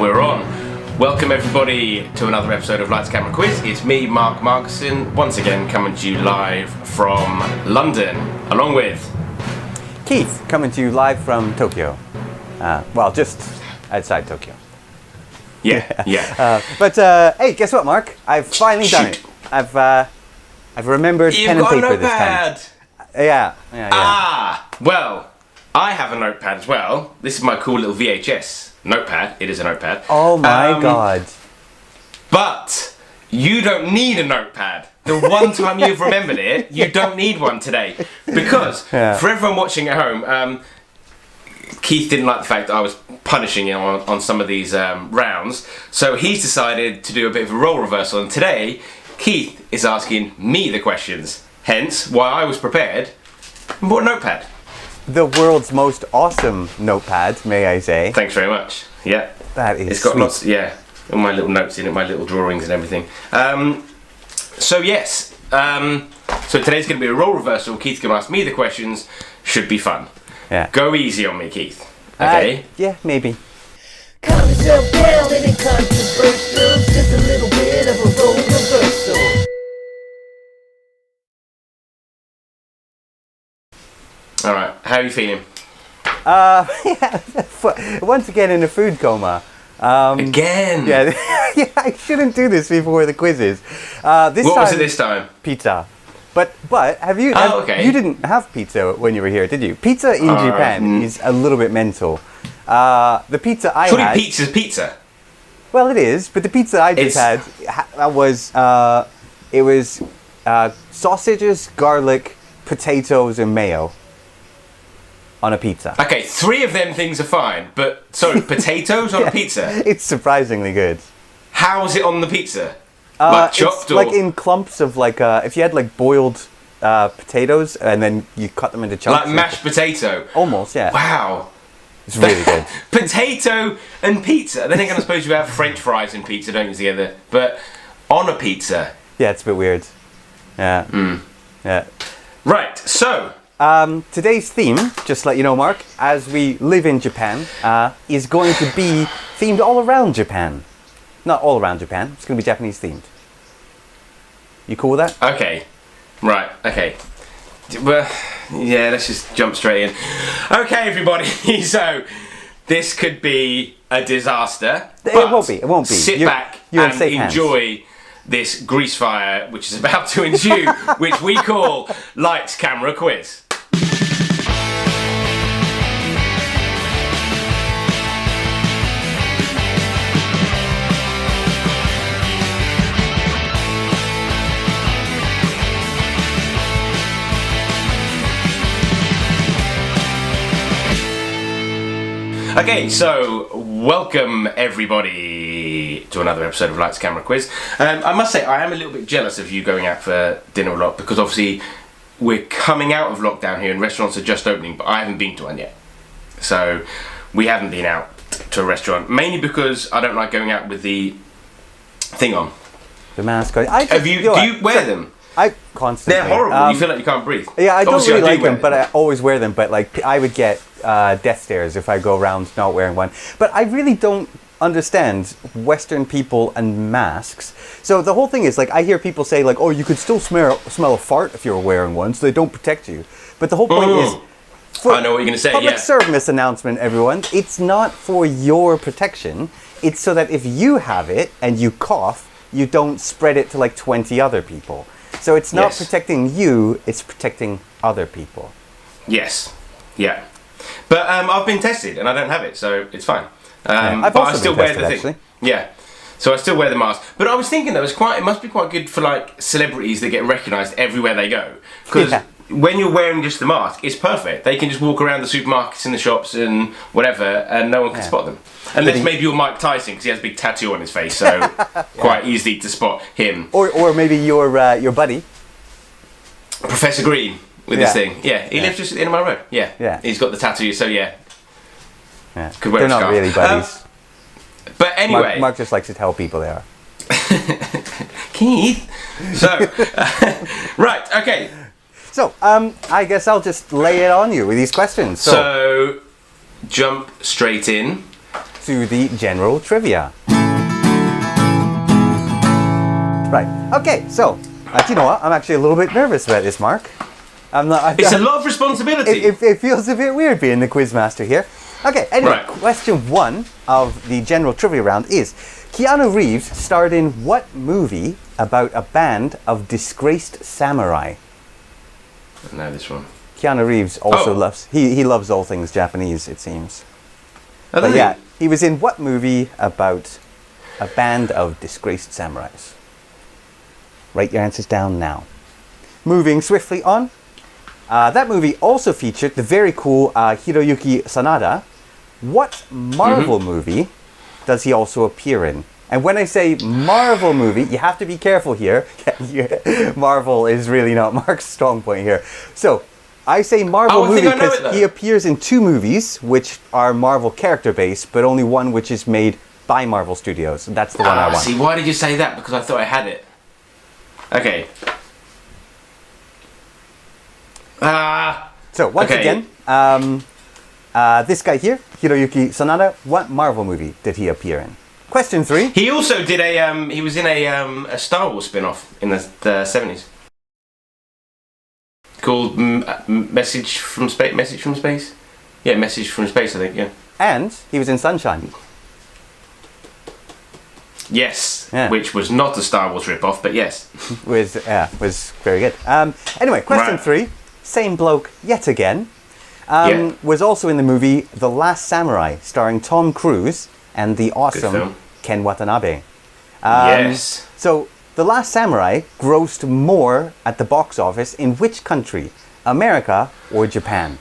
we're on. Welcome everybody to another episode of Lights Camera Quiz. It's me, Mark Markson, once again coming to you live from London, along with Keith, coming to you live from Tokyo. Just outside Tokyo. Yeah. But hey, guess what, Mark? I've finally done it. I've remembered pen and paper this time. Yeah. Well, I have a notepad as well. This is my cool little VHS notepad. It is a notepad. Oh my god. But you don't need a notepad. The one time you've remembered it, you don't need one today. Because, for everyone watching at home, Keith didn't like the fact that I was punishing him on some of these rounds. So he's decided to do a bit of a role reversal. And today, Keith is asking me the questions. Hence, why I was prepared and bought a notepad. The world's most awesome notepad, may I say. Thanks very much. Yeah. That is It's got sweet. lots, all my little notes in it, my little drawings and everything. So today's going to be a role reversal. Keith's going to ask me the questions. Should be fun. Yeah. Go easy on me, Keith. Okay? Yeah, maybe. Calm yourself down and controversial. Just a little bit of a role reversal. Alright, how are you feeling? Once again in a food coma. Again? Yeah, I shouldn't do this before the quizzes. What was it this time? Pizza. But have you? Okay. You didn't have pizza when you were here, did you? Pizza in Japan is a little bit mental. The pizza I Surely had. pizza's pizza. Well, it is, but the pizza I just had was sausages, garlic, potatoes, and mayo on a pizza. Okay, 3 of them things are fine, but potatoes on a pizza? It's surprisingly good. How's it on the pizza? Like chopped it's or? like in clumps of if you had like boiled potatoes and then you cut them into chunks. Like mashed potato? Almost, yeah. Wow. It's really good. Potato and pizza. Then again, I suppose you have French fries and pizza, don't you, together? But on a pizza. Yeah, it's a bit weird. Yeah. Yeah. Right, so. Today's theme, just to let you know, Mark, as we live in Japan, is going to be themed all around Japan. Not all around Japan. It's going to be Japanese themed. You cool with that? Okay. Right, okay. Well, yeah, let's just jump straight in. Okay, everybody, so this could be a disaster. It won't be. It won't be. Sit back you're and enjoy this grease fire which is about to ensue, which we call Lights Camera Quiz. Okay, so welcome everybody to another episode of Lights Camera Quiz. I must say I am a little bit jealous of you going out for dinner a lot because obviously we're coming out of lockdown here and restaurants are just opening, but I haven't been to one yet. So we haven't been out to a restaurant, mainly because I don't like going out with the thing on. The mask. Do you wear them? I constantly. They're horrible. You feel like you can't breathe. Yeah, I don't Obviously, really I like do wear them, but I always wear them. But like, I would get death stares if I go around not wearing one. But I really don't understand Western people and masks. So the whole thing is like, I hear people say like, oh, you could still smell a fart if you're wearing one, so they don't protect you. But the whole point is. I know what you're going to say. Public service announcement, everyone. It's not for your protection. It's so that if you have it and you cough, you don't spread it to like 20 other people. So it's not protecting you, it's protecting other people. Yes. Yeah. But I've been tested and I don't have it, so it's fine. I've but also I still been wear tested, the thing. actually. Yeah. So I still wear the mask. But I was thinking that it must be quite good for like celebrities that get recognised everywhere they go. Because when you're wearing just the mask, it's perfect. They can just walk around the supermarkets and the shops and whatever and no one can spot them. Unless maybe you're Mike Tyson because he has a big tattoo on his face, so quite easy to spot him. Or maybe your buddy. Professor Green with his thing. Yeah, he lives just at the end of my road. Yeah. He's got the tattoo, so Yeah. could wear They're a not scarf. really buddies. But anyway. Mark just likes to tell people they are. Keith. So, right, okay. So, I guess I'll just lay it on you with these questions. So jump straight in. to the general trivia. Right. Okay. So, you know what? I'm actually a little bit nervous about this, Mark. It's a lot of responsibility. It feels a bit weird being the quizmaster here. Okay. Anyway, Right. question 1 of the general trivia round is: Keanu Reeves starred in what movie about a band of disgraced samurai? I know this one. Keanu Reeves also loves he loves all things Japanese, it seems. Oh, But does yeah, he? he was in what movie about a band of disgraced samurais? Write your answers down now. Moving swiftly on. That movie also featured the very cool Hiroyuki Sanada. What Marvel movie does he also appear in? And when I say Marvel movie, you have to be careful here. Marvel is really not Mark's strong point here. So, I say Marvel movie because he appears in 2 movies which are Marvel character based, but only one which is made by Marvel Studios. And that's the one I want. See, why did you say that? Because I thought I had it. Okay. So, once again, this guy here, Hiroyuki Sanada, what Marvel movie did he appear in? Question 3. He also did he was in a Star Wars spin-off in the 70s. Called Message from Space? Message from Space? Yeah, Message from Space, I think, yeah. And he was in Sunshine. Yes, Yeah. which was not a Star Wars rip-off, but yes. Was very good. Anyway, question 3. Same bloke yet again. Was also in the movie The Last Samurai, starring Tom Cruise and the awesome Ken Watanabe. Yes. So, The Last Samurai grossed more at the box office in which country? America or Japan?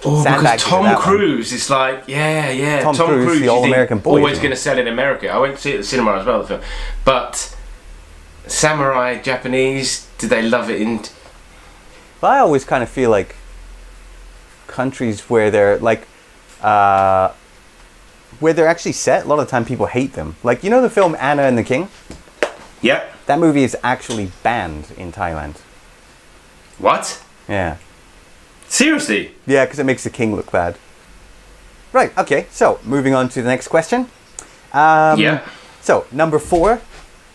Oh, Sandbag because to Tom that Cruise is like, yeah. Tom Cruise, the you all-American think, boy. always going to sell in America. I went to see it at the cinema as well, the film. But samurai, Japanese, do they love it in... Well, I always kind of feel like countries where they're like, where they're actually set, a lot of the time people hate them. Like, you know the film Anna and the King? Yep. That movie is actually banned in Thailand. What? Yeah. Seriously? Yeah, because it makes the king look bad. Right, okay, so moving on to the next question. Yeah. So, number 4,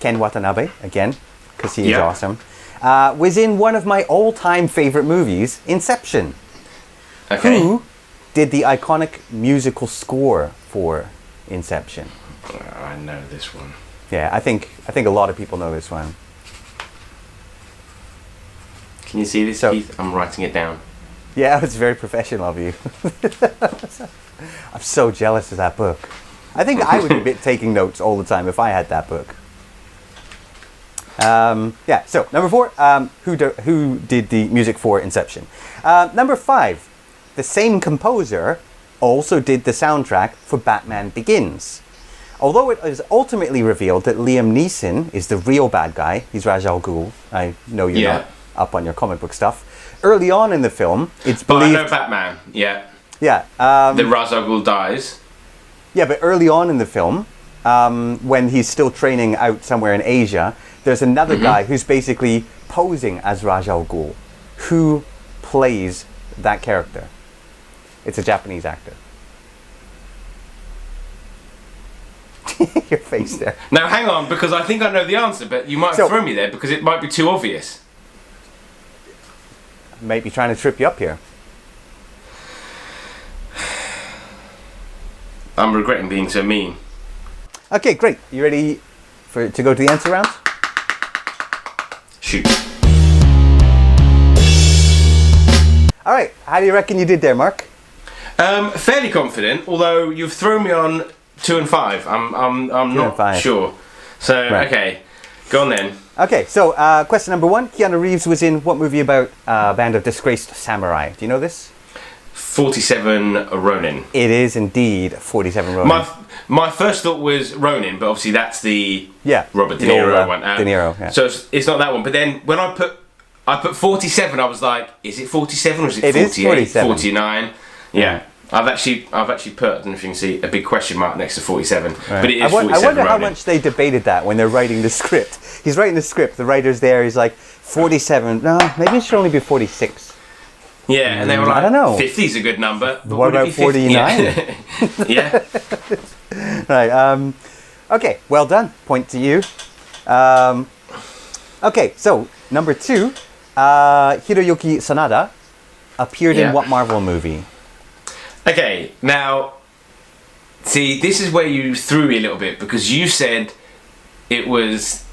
Ken Watanabe, again, because he is Yeah. awesome, was in one of my all-time favorite movies, Inception. Okay. Who did the iconic musical score for Inception? I know this one. Yeah, I think a lot of people know this one. Can you see this, Keith? I'm writing it down. Yeah, it's very professional of you. I'm so jealous of that book. I think I would be taking notes all the time if I had that book. Yeah, so number 4, who did the music for Inception? Number 5, the same composer also did the soundtrack for Batman Begins. Although it is ultimately revealed that Liam Neeson is the real bad guy, he's Ra's al Ghul. I know you're not up on your comic book stuff. Early on in the film, it's believed... But I know Batman, yeah. Yeah. The Ra's al Ghul dies. Yeah, but early on in the film, when he's still training out somewhere in Asia, there's another guy who's basically posing as Ra's al Ghul. Who plays that character? It's a Japanese actor. Your face there. Now hang on, because I think I know the answer, but you might have thrown me there because it might be too obvious. Might be trying to trip you up here. I'm regretting being so mean. Okay, great. You ready to go to the answer round? Shoot. All right. How do you reckon you did there, Mark? Fairly confident, although you've thrown me on 2 and 5. I'm not sure. So okay, go on then. Okay, so question number 1. Keanu Reeves was in what movie about a band of disgraced samurai? Do you know this? 47 Ronin. It is indeed 47 Ronin. My first thought was Ronin, but obviously that's the Robert De the Niro old, one. De Niro, yeah. So it's not that one. But then when I put 47, I was like, is it 47 or is it 48? Is 47. 49. Yeah. I've actually put, I don't know if you can see, a big question mark next to 47. Right. But it is 47 I wonder Ronin. how much they debated that when they're writing the script. He's writing the script, the writer's there, he's like, 47, no, maybe it should only be 46. Yeah, and they were like, I don't know. 50 is a good number. But What would it about be 50? 49? Yeah. Right. Okay. Well done. Point to you. Okay. So number 2, Hiroyuki Sanada appeared in what Marvel movie? Okay, now, see, this is where you threw me a little bit because you said it was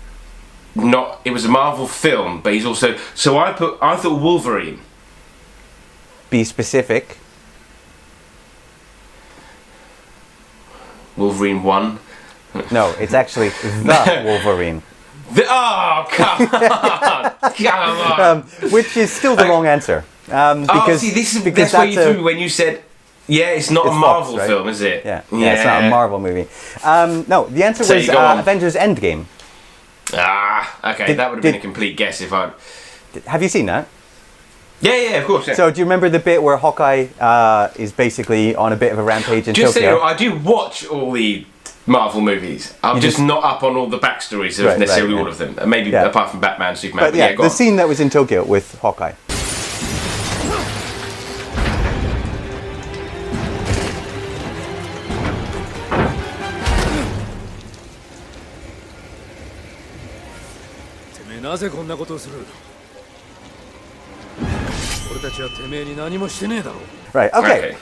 a Marvel film, but he's also, so I thought Wolverine. Be specific. Wolverine 1. No, it's actually the Wolverine. Oh, come on! Come on! Which is still the wrong answer. Because, see, that's because where you threw me when you said, it's not a Marvel Fox, right? film, is it? Yeah, it's not a Marvel movie. No, the answer was Avengers Endgame. Okay, that would have been a complete guess if I... Have you seen that? Yeah, of course. Yeah. So do you remember the bit where Hawkeye is basically on a bit of a rampage in Just Tokyo? so I do watch all the Marvel movies. I'm just not up on all the backstories of necessarily all of them. Maybe apart from Batman, Superman. But yeah, go the on. scene that was in Tokyo with Hawkeye. Right, okay.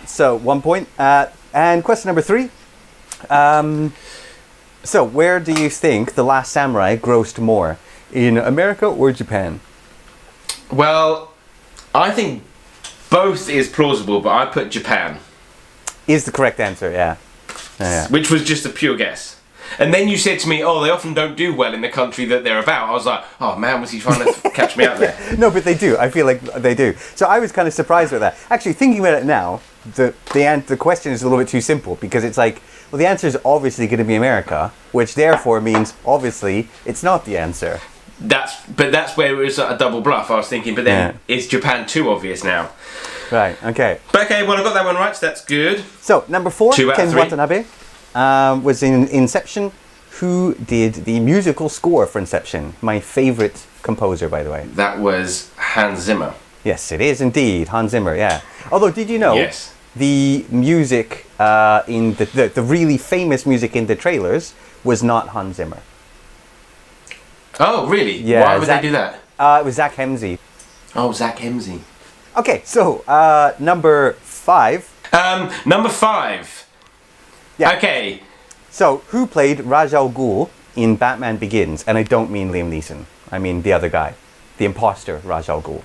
So 1 point. And question number 3. So where do you think The Last Samurai grossed more? In America or Japan? Well, I think both is plausible, but I put Japan. Is the correct answer, yeah. Which was just a pure guess. And then you said to me, they often don't do well in the country that they're about. I was like, oh man, was he trying to catch me out there? No, but they do. I feel like they do. So I was kind of surprised with that. Actually, thinking about it now, the question is a little bit too simple because it's like, well, the answer is obviously going to be America, which therefore means obviously it's not the answer. That's where it was a double bluff. I was thinking, but then is Japan too obvious now? Right. Okay. But okay, well I got that one right, so that's good. So number 4, 2 out of Ken 3. Watanabe. Was in Inception. Who did the musical score for Inception? My favorite composer, by the way. That was Hans Zimmer. Yes, it is indeed Hans Zimmer. Yeah. Although, did you know the music in the really famous music in the trailers was not Hans Zimmer? Oh, really? Yeah. Why would they do that? It was Zach Hemsey. Oh, Zach Hemsey. Okay, so number 5. Number 5. Yeah. Okay. So, who played Ra's al Ghul in Batman Begins? And I don't mean Liam Neeson. I mean the other guy. The imposter Ra's al Ghul.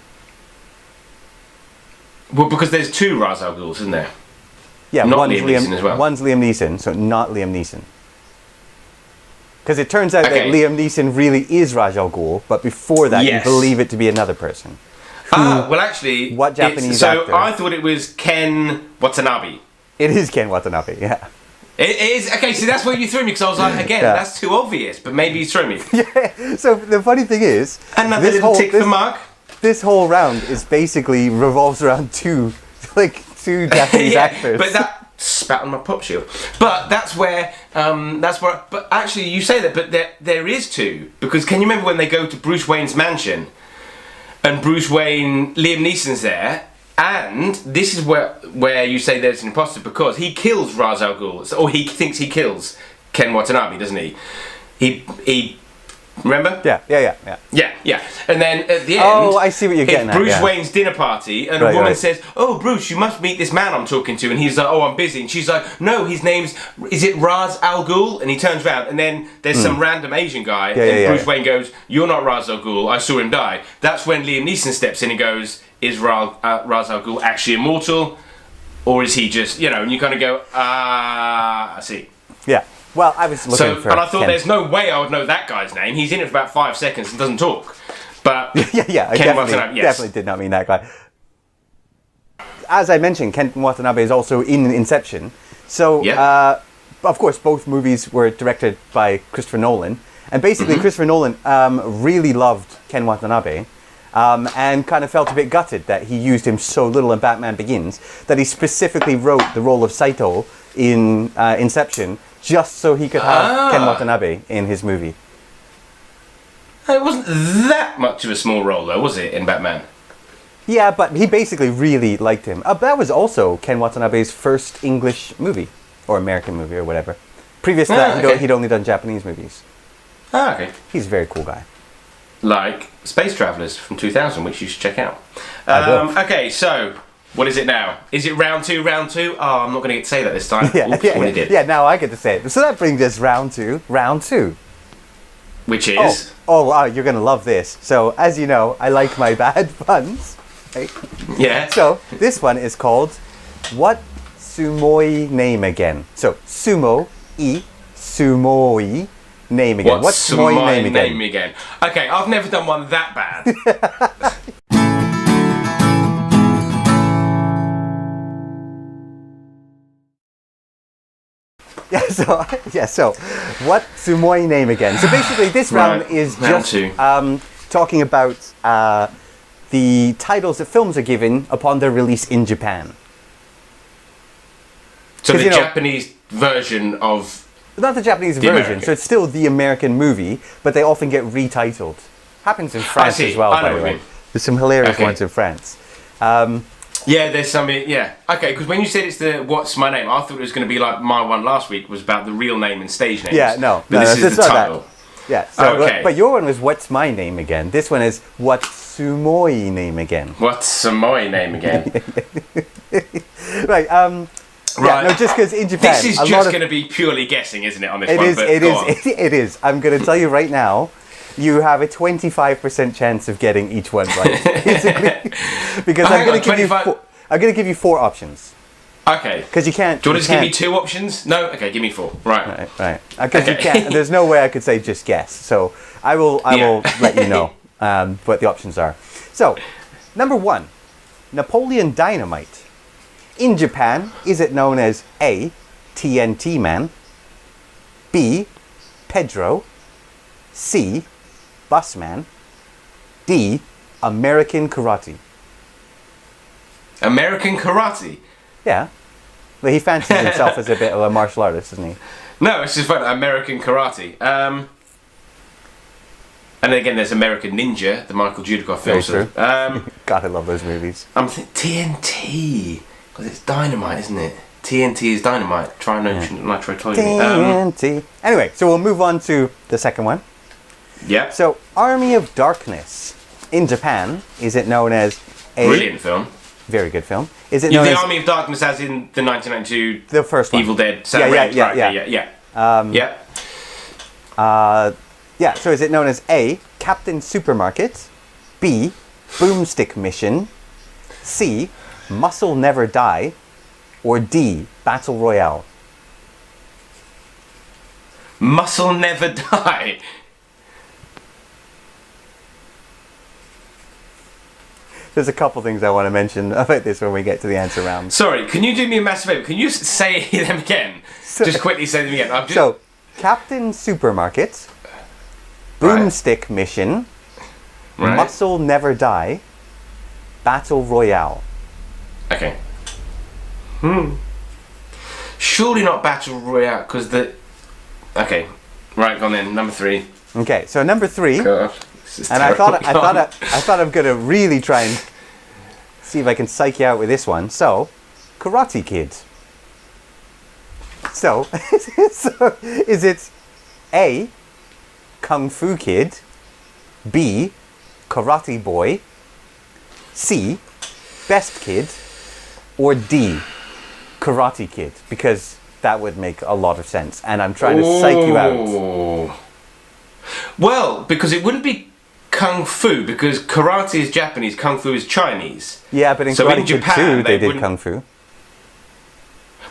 Well, because there's 2 Ra's al Ghuls, isn't there? Yeah, not Liam Neeson as well. One's Liam Neeson, so not Liam Neeson. Because it turns out that Liam Neeson really is Ra's al Ghul, but before that you believe it to be another person. Well actually... What Japanese actor? So I thought it was Ken Watanabe. It is Ken Watanabe, yeah. It is. Okay, see, that's where you threw me, because I was like, again, that's too obvious, but maybe you threw me. Yeah, so the funny thing is... Another little tick for Mark. This whole round is basically revolves around two Japanese actors. But that spat on my pop shield. But that's where, but actually you say that, but there is 2, because can you remember when they go to Bruce Wayne's mansion, and Liam Neeson's there, and this is where you say there's an imposter, because he kills Ra's al Ghul, or he thinks he kills Ken Watanabe, doesn't he? He remember? Yeah. And then at the end, I see what you're getting it's Bruce at. Wayne's dinner party, and a woman says, "Oh, Bruce, you must meet this man I'm talking to," and he's like, "Oh, I'm busy," and she's like, "No, his name's Ra's al Ghul?" And he turns around, and then there's some random Asian guy, and Bruce Wayne goes, "You're not Ra's al Ghul. I saw him die." That's when Liam Neeson steps in and goes, "Is Ra's al Ghul actually immortal, or is he just and you kind of go, I see." Yeah. Well, I was looking for... And I thought, there's no way I would know that guy's name. He's in it for about 5 seconds and doesn't talk. But I definitely did not mean that guy. As I mentioned, Ken Watanabe is also in Inception. So, of course, both movies were directed by Christopher Nolan. And basically, Christopher Nolan really loved Ken Watanabe. And kind of felt a bit gutted that he used him so little in Batman Begins, that he specifically wrote the role of Saito in Inception just so he could have Ken Watanabe in his movie. It wasn't that much of a small role, though, was it, in Batman? Yeah, but he basically really liked him. That was also Ken Watanabe's first English movie, or American movie, or whatever. Previous to that, he'd only done Japanese movies. Ah, okay. He's a very cool guy. Like Space Travelers from 2000, which you should check out. Okay, so what is it now? Is it round two? Oh, I'm not going to get to say that this time. Oops, yeah, now I get to say it. So that brings us round two. Which is? Oh, wow, you're going to love this. So, as you know, I like my bad puns. Right? Yeah. So, this one is called What Sumoi Name Again? So, sumoi, name again. What's Sumoi name again? Okay, I've never done one that bad. So what Sumoi name again? So basically this round is just talking about the titles that films are given upon their release in Japan. So the Japanese version of... Not the Japanese version, so it's still the American movie, but they often get retitled. Happens in France as well, by the way. There's some hilarious ones in France. Yeah, there's some. Yeah, okay. Because when you said it's the "What's my name," I thought it was going to be like my one last week was about the real name and stage names. Yeah, no, this is the title. Yeah. So, but your one was "What's my name again?" This one is "What's Sumoi name again?" What's Sumoi name again? Right. Yeah, no, just because in Japan, this is just going to be purely guessing, isn't it? On this one, it is. I'm going to tell you right now. You have a 25% chance of getting each one right, basically, because I'm going to give you four options. Okay. Because you can't. Do you want to just give me two options? No. Okay, give me four. Right. Because you can't. There's no way I could say just guess. So I will let you know what the options are. So, number one, Napoleon Dynamite. In Japan, is it known as A, TNT Man, B, Pedro, C, Busman, D, American Karate? American Karate? Yeah. Well, he fancies himself as a bit of a martial artist, doesn't he? No, it's just fun. American Karate. And again, there's American Ninja, the Michael Dudikoff film. Very true. God, I love those movies. I'm thinking TNT, because it's dynamite, isn't it? TNT is dynamite. Nitrotoluene. TNT. Anyway, so we'll move on to the second one. Yeah. So, Army of Darkness. In Japan, is it known as A... Brilliant film. Very good film. Is it known as... Army of Darkness as in the 1992... The first one. Evil Dead. Yeah, so is it known as A, Captain Supermarket, B, Boomstick Mission, C, Muscle Never Die, or D, Battle Royale? Muscle Never Die. There's a couple things I want to mention about this when we get to the answer round. Sorry, can you do me a massive favour? Can you say them again? Just quickly say them again. So, Captain Supermarket, Boomstick Mission, Muscle Never Die, Battle Royale. Okay. Surely not Battle Royale, because the... Okay. Right, go on then. Number three. Okay, so number three... God. And I thought I'm going to really try and see if I can psych you out with this one. So, Karate Kid. So is it A, Kung Fu Kid, B, Karate Boy, C, Best Kid, or D, Karate Kid? Because that would make a lot of sense, and I'm trying to psych you out. Well, because it wouldn't be Kung Fu, because karate is Japanese, Kung Fu is Chinese. Yeah, but in Karate Kid 2, they did Kung Fu.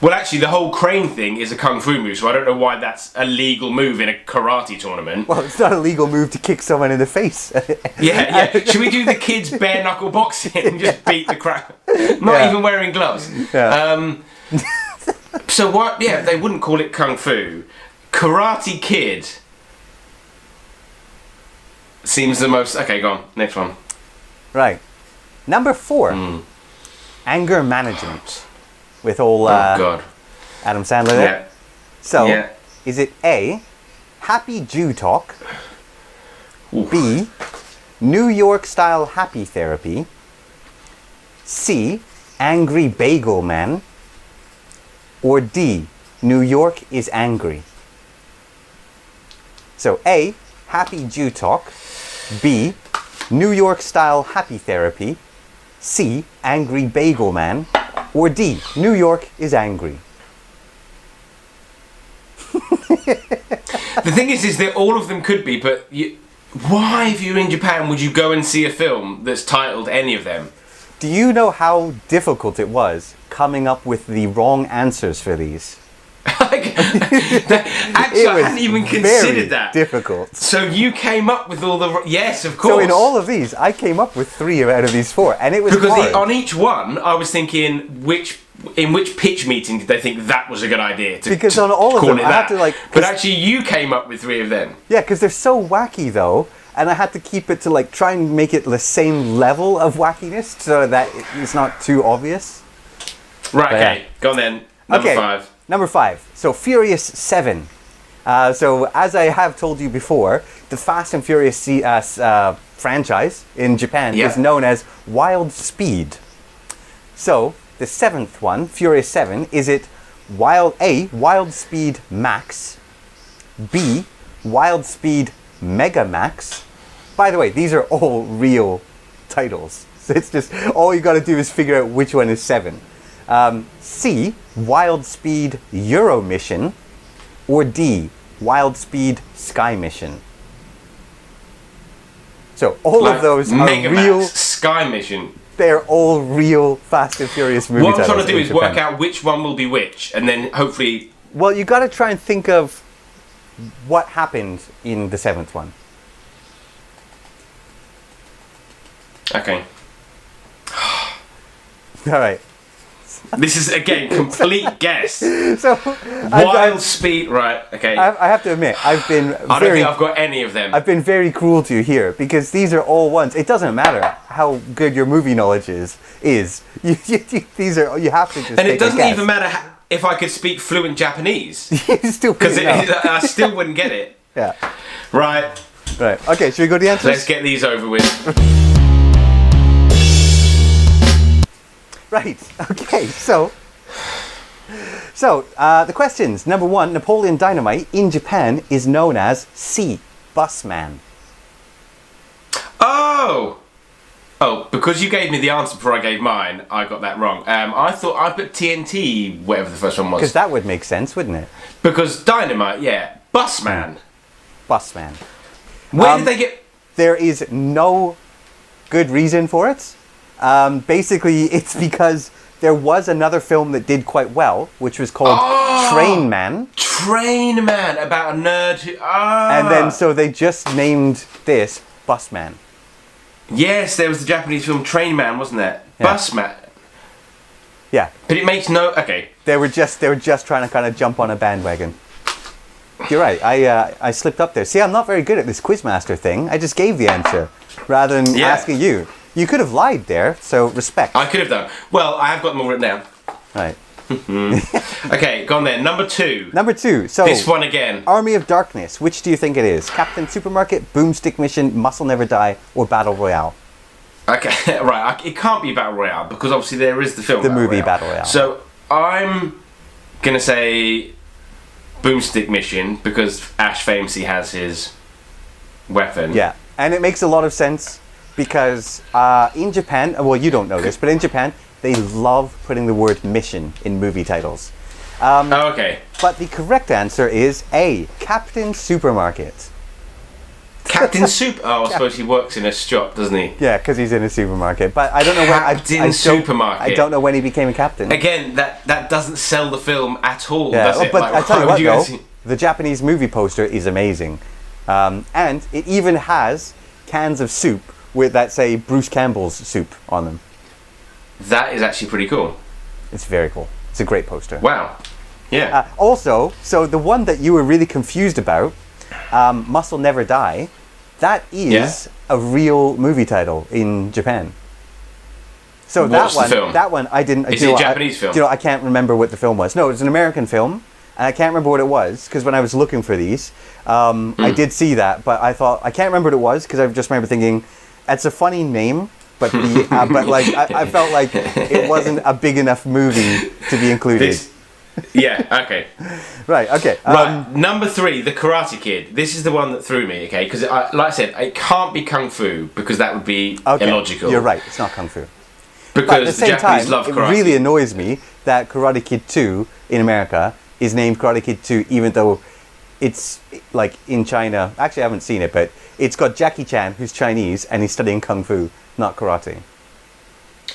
Well, actually, the whole crane thing is a Kung Fu move, so I don't know why that's a legal move in a karate tournament. Well, it's not a legal move to kick someone in the face. Yeah. Should we do the kids bare knuckle boxing and just beat the crap? Not even wearing gloves. Yeah. So what? Yeah, they wouldn't call it Kung Fu. Karate Kid seems the most... Okay, go on. Next one. Right. Number 4. Anger Management. With all Adam Sandler there. Yeah. So, is it A, Happy Jew Talk, B, New York Style Happy Therapy, C, Angry Bagel Man, or D, New York is Angry? So A, Happy Jew Talk, B, New York Style Happy Therapy, C, Angry Bagel Man, or D, New York is Angry? The thing is that all of them could be, but why, if you're in Japan, would you go and see a film that's titled any of them? Do you know how difficult it was coming up with the wrong answers for these? Actually, I hadn't even considered that. Difficult. So you came up with all the... Yes, of course. So in all of these, I came up with 3 out of these 4, and it was because hard. on each one, I was thinking in which pitch meeting did they think that was a good idea to because on all of call them, it I that. had to But actually, you came up with 3 of them. Yeah, because they're so wacky though, and I had to keep it to try and make it the same level of wackiness so that it's not too obvious. Right. But okay. Yeah. Go on then. Number 5. Number 5. So Furious 7. So as I have told you before, the Fast and Furious franchise in Japan is known as Wild Speed. So the 7th one, Furious 7, is it Wild Speed Max, B, Wild Speed Mega Max? By the way, these are all real titles. So it's just, all you got to do is figure out which one is 7. C, Wild Speed Euro Mission, or D, Wild Speed Sky Mission? So all of those are Mega real. Max, Sky Mission. They're all real Fast and Furious movie titles. What I'm trying to do is Japan. work out which one will be which, and then hopefully... Well, you got to try and think of what happened in the 7th one. Okay. All right. This is, again, complete guess. So, Wild Speed, right, okay. I have to admit, I don't think I've got any of them. I've been very cruel to you here because these are all ones. It doesn't matter how good your movie knowledge is. These are, you have to just. And it doesn't guess. even matter if I could speak fluent Japanese. You still because I still wouldn't get it. Yeah. Right. Right. Okay. Should we go to the answers? Let's get these over with. Right. Okay. So the questions. Number 1, Napoleon Dynamite in Japan is known as C, Busman. Oh, because you gave me the answer before I gave mine, I got that wrong. I thought I put TNT, whatever the first one was. Because that would make sense, wouldn't it? Because Dynamite, yeah. Busman. Busman. Where did they get... There is no good reason for it. Basically, it's because there was another film that did quite well, which was called Train Man. Train Man, about a nerd who... And then, so they just named this Busman. Yes, there was the Japanese film Train Man, wasn't there? Yeah. Busman. Yeah. But it makes no... Okay. They were just trying to kind of jump on a bandwagon. You're right. I slipped up there. See, I'm not very good at this Quizmaster thing. I just gave the answer rather than asking you. You could have lied there, so respect. I could have done. Well, I have got them all written down. Right. Okay, go on then. Number 2. Number 2. So this one again. Army of Darkness. Which do you think it is? Captain Supermarket, Boomstick Mission, Muscle Never Die, or Battle Royale? Okay, right. It can't be Battle Royale because obviously there is the film. The movie Battle Royale. So I'm gonna say Boomstick Mission because Ash famously has his weapon. Yeah, and it makes a lot of sense because in Japan, well, you don't know this, but in Japan, they love putting the word mission in movie titles. Okay. But the correct answer is A, Captain Supermarket. Captain Soup. Oh, I suppose he works in a shop, doesn't he? Yeah, because he's in a supermarket. But I don't know Captain Supermarket. I don't know when he became a captain. Again, that doesn't sell the film at all, Yeah, does it? but Like, I tell you why what, would though, guys- the Japanese movie poster is amazing. And it even has cans of soup that say Bruce Campbell's soup on them. That is actually pretty cool. It's very cool. It's a great poster. Wow. Yeah. Also, so the one that you were really confused about, Muscle Never Die, that is a real movie title in Japan. So What's the film? that one I didn't. Is it a Japanese film? You know, I can't remember what the film was. No, it was an American film, and I can't remember what it was because when I was looking for these, I did see that, but I can't remember what it was because I just remember thinking, it's a funny name, but like I felt like it wasn't a big enough movie to be included. Okay. Right, okay. Right, number 3, The Karate Kid. This is the one that threw me, okay? Because, like I said, it can't be Kung Fu because that would be illogical. You're right, it's not Kung Fu. Because but at the same Japanese time, love karate. It really annoys me that Karate Kid 2 in America is named Karate Kid 2 even though it's like in China. Actually, I haven't seen it, but it's got Jackie Chan, who's Chinese, and he's studying Kung Fu, not karate.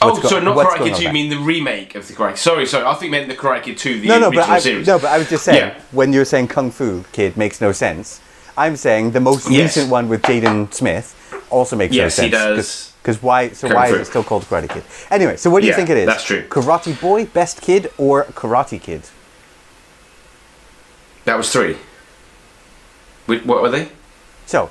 So not Karate Kid 2, you mean the remake of the Karate Kid? Sorry, I think you meant the Karate Kid 2, the original series. No, but I was just saying, when you're saying Kung Fu Kid makes no sense, I'm saying the most recent one with Jaden Smith also makes no sense. Yes, he does. Because why is it still called Karate Kid? Anyway, so what do you think it is? That's true. Karate Boy, Best Kid, or Karate Kid? That was 3. What were they? So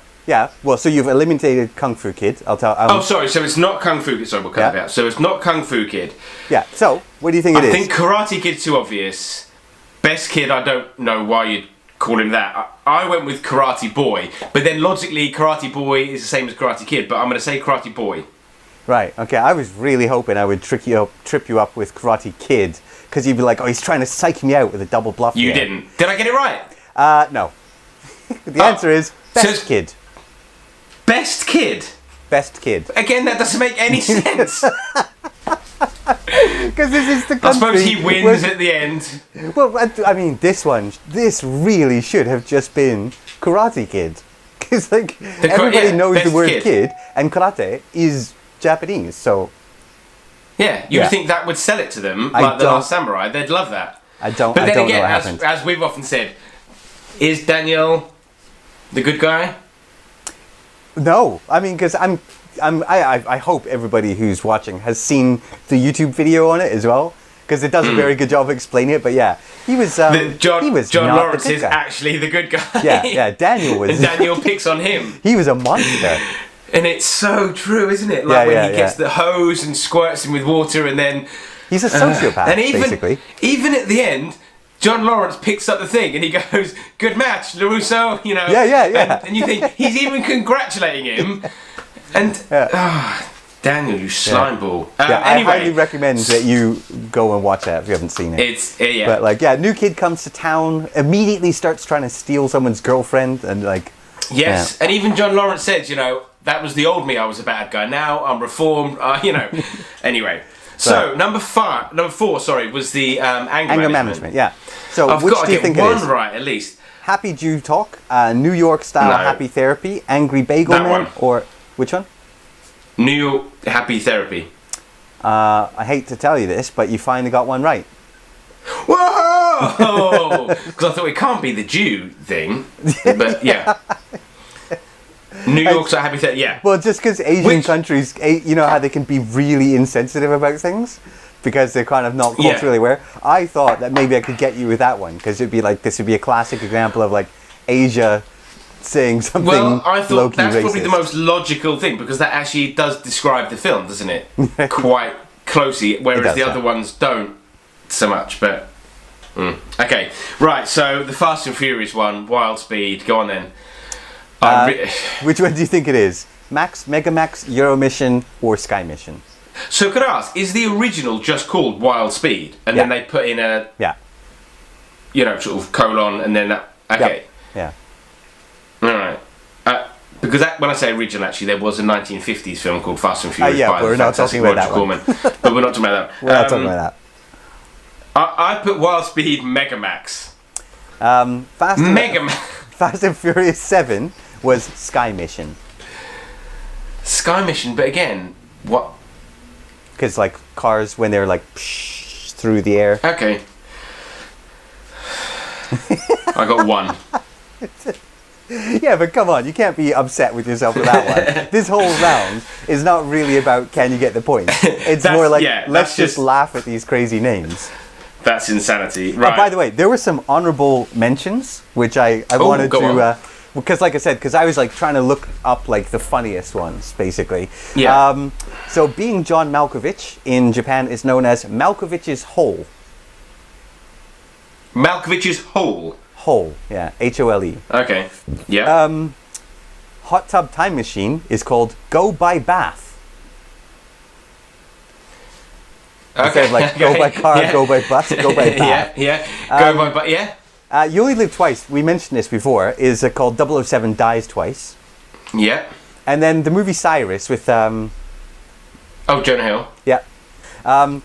you've eliminated Kung Fu Kid. Sorry. So it's not Kung Fu Kid. Sorry, we'll cut that out. So it's not Kung Fu Kid. Yeah. So what do you think it is? I think Karate Kid's too obvious. Best Kid, I don't know why you'd call him that. I went with Karate Boy, but then logically Karate Boy is the same as Karate Kid. But I'm going to say Karate Boy. Right. Okay. I was really hoping I would trip you up with Karate Kid because you'd be like, "Oh, he's trying to psych me out with a double bluff." You didn't. Did I get it right? No. The answer is Best Kid. Best Kid? Best Kid. Again, that doesn't make any sense. Because this is the country. I suppose he wins at the end. Well, I mean, this really should have just been Karate Kid. Because, like, everybody knows the word kid, and karate is Japanese, so... Yeah, you'd think that would sell it to them, like The Last Samurai. They'd love that. But then again, as we've often said, is Daniel the good guy? No, I mean, because I hope everybody who's watching has seen the YouTube video on it as well, because it does a very good job of explaining it. But yeah, he was John Lawrence is actually the good guy. Yeah, Daniel was. And Daniel picks on him. He was a monster. And it's so true, isn't it? Like when he gets the hose and squirts him with water, and then he's a sociopath. And basically, even at the end, John Lawrence picks up the thing and he goes, "Good match, LaRusso." You know. Yeah. And you think he's even congratulating him. And Daniel, you slime ball. Anyway, I highly recommend that you go and watch that if you haven't seen it. It's But new kid comes to town, immediately starts trying to steal someone's girlfriend, and yes, and even John Lawrence said, that was the old me. I was a bad guy. Now I'm reformed. Anyway. So number 4, was the anger management. Yeah. So I've which got to do you get think one it is? Right, at least. Happy Jew Talk, New York Style Happy Therapy, Angry Bagel Man, or which one? New York Happy Therapy. I hate to tell you this, but you finally got one right. Whoa! Because I thought it can't be the Jew thing, but yeah. New York's a happy thing, yeah. Well, just because Asian countries, you know how they can be really insensitive about things because they're kind of not culturally aware. I thought that maybe I could get you with that one because it'd be like this would be a classic example of like Asia saying something. Well, I thought that's racist. Probably the most logical thing because that actually does describe the film, doesn't it? Quite closely, whereas the other ones don't so much. But okay, right. So the Fast and Furious one, Wild Speed. Go on then. Which one do you think it is? Max, Mega Max, Euro Mission, or Sky Mission? So could I ask, is the original just called Wild Speed, and then they put in a sort of colon, and then that? Okay. Yeah. All right. Because when I say original, actually, there was a 1950s film called Fast and Furious. But we're not talking about that one. But we're not talking about that. We're not talking about that. I put Wild Speed Mega Max. Fast and Furious 7 was Sky Mission. Sky Mission, but again, what? Because like cars when they're like through the air. Okay. I got 1. Yeah, but come on, you can't be upset with yourself with that one. This whole round is not really about can you get the point. It's more like let's just laugh at these crazy names. That's insanity. Right. By the way, there were some honourable mentions, which I wanted to... Because like I said, because I was like trying to look up like the funniest ones, basically. Yeah. So being John Malkovich in Japan is known as Malkovich's Hole. Malkovich's Hole? Hole, yeah. H-O-L-E. Okay. Yeah. Hot Tub Time Machine is called Go by Bath. Instead of like go by car, go by bus, go by path. Go by bus, yeah. You Only Live Twice, we mentioned this before, is called 007 Dies Twice. Yeah. And then the movie Cyrus with... Jonah Hill. Yeah.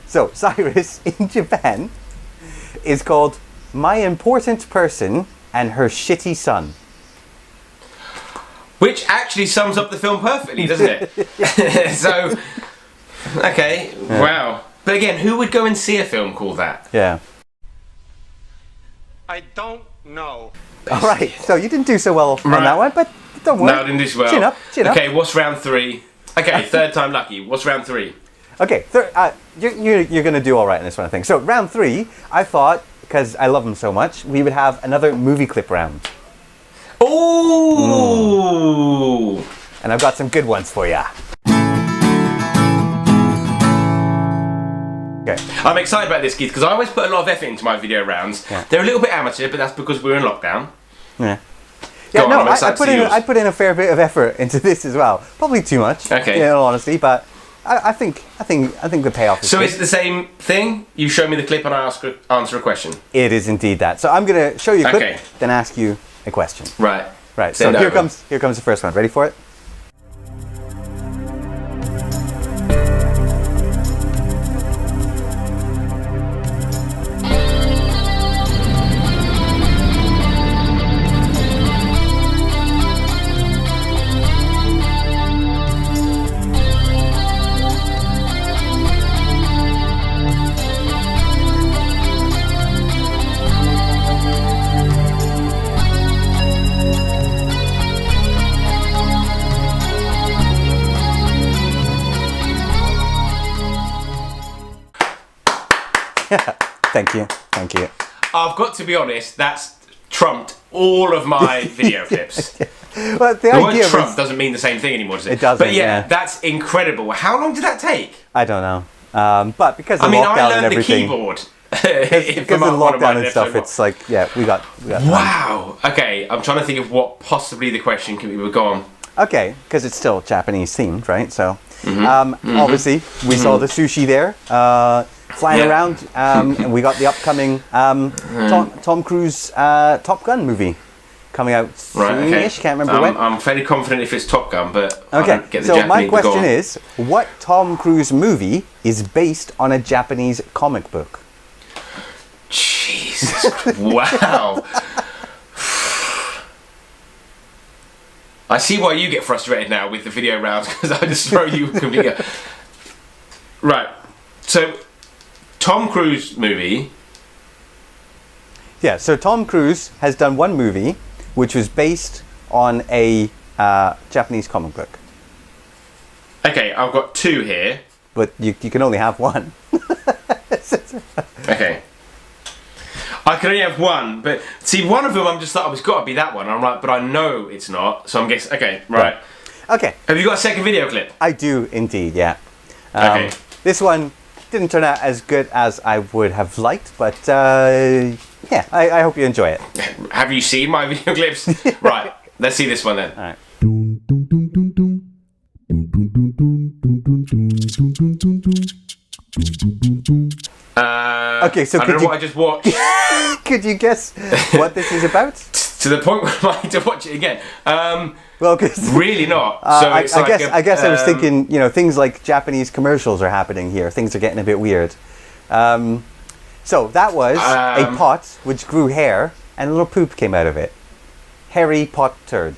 So, Cyrus in Japan is called My Important Person and Her Shitty Son. Which actually sums up the film perfectly, doesn't it? So, okay, wow. But again, who would go and see a film called that? Yeah. I don't know. All right, so you didn't do so well on that one, but don't worry. No, I didn't do so well. Chin up, chin up. Okay, what's round 3? Okay, third time lucky. What's round 3? Okay, you're going to do all right in this one, I think. So, round 3, I thought, because I love them so much, we would have another movie clip round. Ooh! And I've got some good ones for you. Okay. I'm excited about this, Keith, because I always put a lot of effort into my video rounds. Yeah. They're a little bit amateur, but that's because we're in lockdown. Yeah. Go on, No, I'm excited to see yours. I put in a fair bit of effort into this as well. Probably too much, Okay. in all honesty, but I think the payoff is So good. is it the same thing? You show me the clip and I answer a question. It is indeed that. So I'm going to show you a clip, Okay. then ask you a question. Right. Right. So Send here over. comes the first one. Ready for it? Thank you. I've got to be honest, that's trumped all of my video clips. Well, the The word idea Trump was, doesn't mean the same thing anymore, does it? It doesn't, But yeah, yeah. that's incredible. How long did that take? I don't know. But because of I mean, lockdown I and learned the everything, keyboard. because of lockdown and stuff, it's like, yeah, we got time. Wow. Okay, I'm trying to think of what possibly the question could be. We're gone. Okay, because it's still Japanese themed, right? So, obviously, we saw the sushi there flying Yeah. around, and we got the upcoming Tom Cruise Top Gun movie coming out Right. soonish. Okay. Can't remember when. I'm fairly confident if it's Top Gun, but I Okay, don't get the so Japanese. my but go question on. is, what Tom Cruise movie is based on a Japanese comic book? Jesus. Wow. I see why you get frustrated now with the video rounds, because I just throw you completely. Right. So, Tom Cruise movie. Yeah, so Tom Cruise has done one movie which was based on a Japanese comic book. Okay, I've got 2 here. But you can only have one. Okay. I can only have one, but see, one of them I'm just like, oh, it's got to be that one. I'm like, but I know it's not, so I'm guessing. Okay, right. Okay, Have you got a second video clip? I do indeed, yeah. Okay. This one didn't turn out as good as I would have liked, but yeah, I hope you enjoy it. Have you seen my video clips? Right. Let's see this one then. All right. Okay, so I could don't know you- what I just watched. Could you guess what this is about? To the point where I need to watch it again. Well, because Really not. So it's I like guess a, I guess I was thinking, things like Japanese commercials are happening here. Things are getting a bit weird. So that was a pot which grew hair, and a little poop came out of it. Harry Pottered.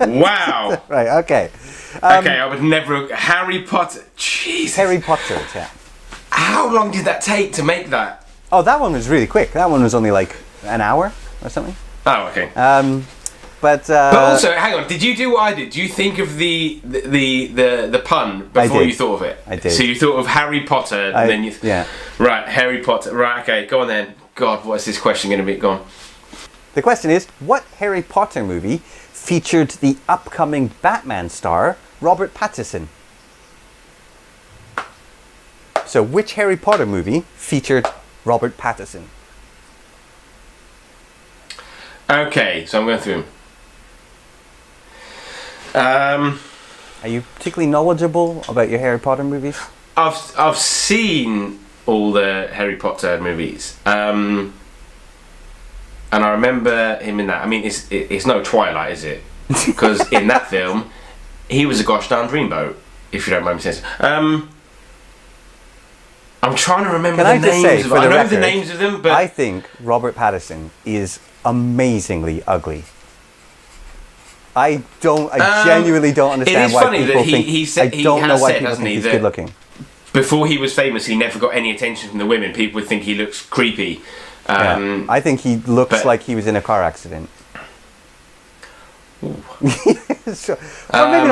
Wow. Right. Okay. Okay, I would never. Harry Potter. Jesus. Harry Pottered. Yeah. How long did that take to make that? Oh, that one was really quick. That one was only like an hour or something. Oh, okay. But also, hang on. Did you do what I did? Do you think of the pun before did. you thought of it? I did. So you thought of Harry Potter, and then you. Yeah. Right, Harry Potter. Right, okay. Go on then. God, what is this question going to be? Go on. The question is, what Harry Potter movie featured the upcoming Batman star, Robert Pattinson? So, which Harry Potter movie featured Robert Pattinson? Okay, so I'm going through them. Are you particularly knowledgeable about your Harry Potter movies? I've seen all the Harry Potter movies, and I remember him in that. I mean, it's no Twilight, is it? Because in that film, he was a gosh darn dreamboat. If you don't mind me saying so. I'm trying to remember the names of them. I know the names of them, but I think Robert Pattinson is amazingly ugly. I genuinely don't understand why people think. I don't know why people think he's good looking. Before he was famous, he never got any attention from the women. People would think he looks creepy. I think he looks like he was in a car accident. So, or maybe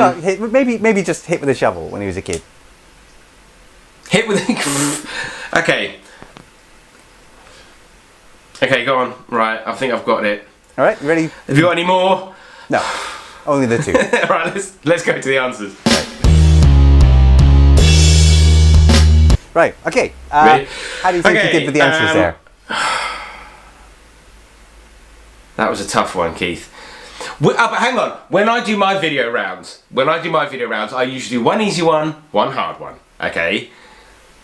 not. Maybe just hit with a shovel when he was a kid. Hit with Okay, go on. Right, I think I've got it. All right, ready? Have you got any more? No, only the two. Right, let's go to the answers. Right. Okay. How do you think you did with the answers there? That was a tough one, Keith. But hang on. When I do my video rounds, I usually do one easy one, one hard one. Okay.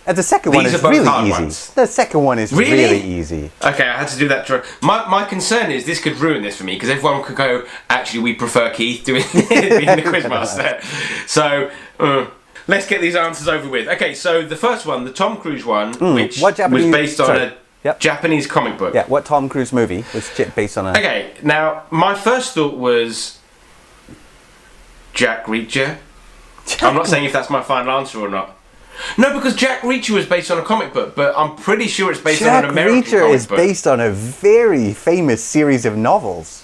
The second one is really easy. The second one is really easy. Okay, I had to do that. My concern is this could ruin this for me because everyone could go, actually, we prefer Keith being the quizmaster. So, let's get these answers over with. Okay, so the first one, the Tom Cruise one, which was based on a Japanese comic book. Yeah, what Tom Cruise movie was based on a... Okay, now, my first thought was Jack Reacher. I'm not saying if that's my final answer or not. No, because Jack Reacher was based on a comic book, but I'm pretty sure it's based on an American comic book. Jack Reacher is based on a very famous series of novels.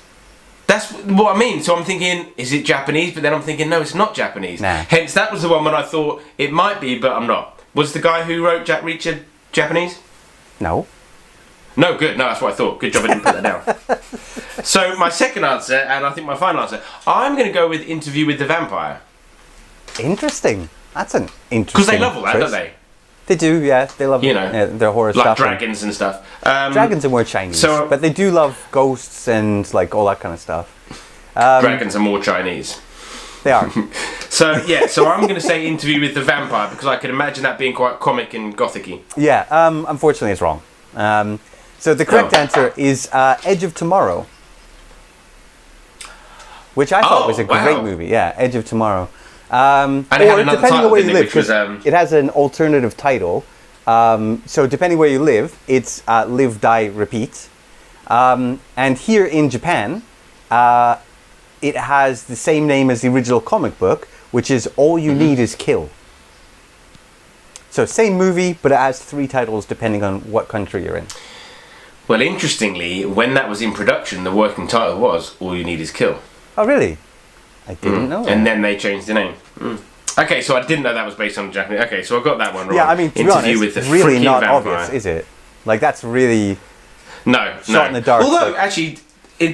That's what I mean. So I'm thinking, is it Japanese? But then I'm thinking, no, it's not Japanese. Nah. Hence, that was the one when I thought it might be, but I'm not. Was the guy who wrote Jack Reacher Japanese? No. No, good. No, that's what I thought. Good job I didn't put that down. So my second answer, and I think my final answer, I'm going to go with Interview with the Vampire. Interesting. That's an interesting Because they love all that, don't they? They do, yeah. They love their horror like stuff. Like dragons and stuff. Dragons are more Chinese, but they do love ghosts and like all that kind of stuff. Dragons are more Chinese. They are. So I'm going to say Interview with the Vampire because I can imagine that being quite comic and gothic-y. Yeah, unfortunately it's wrong. So the correct answer is Edge of Tomorrow, which I thought was a great movie. Yeah, Edge of Tomorrow. And or depending on where you live, because it has an alternative title. So depending where you live, it's Live, Die, Repeat. And here in Japan, it has the same name as the original comic book, which is All You Need Is Kill. So same movie, but it has 3 titles depending on what country you're in. Well, interestingly, when that was in production, the working title was All You Need Is Kill. Oh, really? I didn't know that. And then they changed the name. Okay, so I didn't know that was based on Japanese. Okay, so I got that one wrong. Yeah, I mean, to be honest, with the really not vampire. obvious, is it? Like, that's really shot in the dark. Although, actually,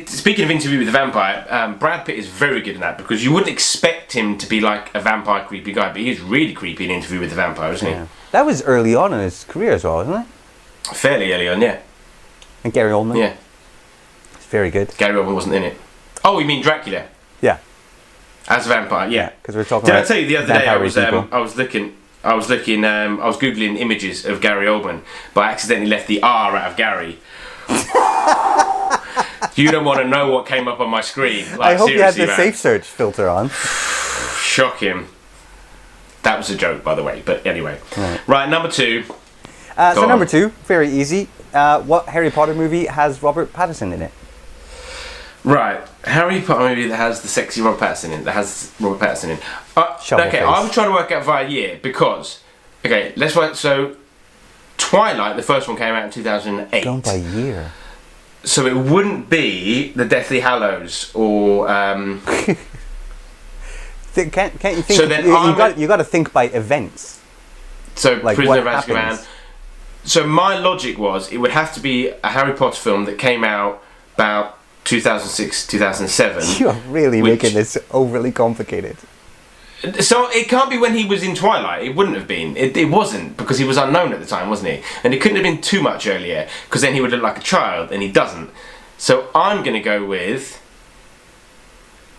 speaking of Interview with the Vampire, Brad Pitt is very good in that because you wouldn't expect him to be like a vampire creepy guy, but he is really creepy in Interview with the Vampire, isn't he? That was early on in his career as well, isn't it? Fairly early on, yeah. And Gary Oldman? Yeah. It's very good. Gary Oldman wasn't in it. Oh, you mean Dracula? Yeah. As a vampire, yeah. Because we're talking Did about I tell you the other day I was googling images of Gary Oldman, but I accidentally left the R out of Gary. You don't want to know what came up on my screen. Like, I hope you had the man. safe search filter on. Shocking. That was a joke, by the way. But anyway, right, number 2. So number 2, very easy. What Harry Potter movie has Robert Pattinson in it? Right, Harry Potter movie that has the sexy Robert Pattinson in. Okay, I was trying to work out via year because let's work. So, Twilight, the first one came out in 2008. Going by year. So it wouldn't be the Deathly Hallows or. Can't you think? So then you got to think by events. So like Prisoner of what Azkaban. So my logic was it would have to be a Harry Potter film that came out about 2006, 2007. You're really making this overly complicated. So it can't be when he was in Twilight. It wouldn't have been. It wasn't because he was unknown at the time, wasn't he? And it couldn't have been too much earlier because then he would look like a child, and he doesn't. So I'm going to go with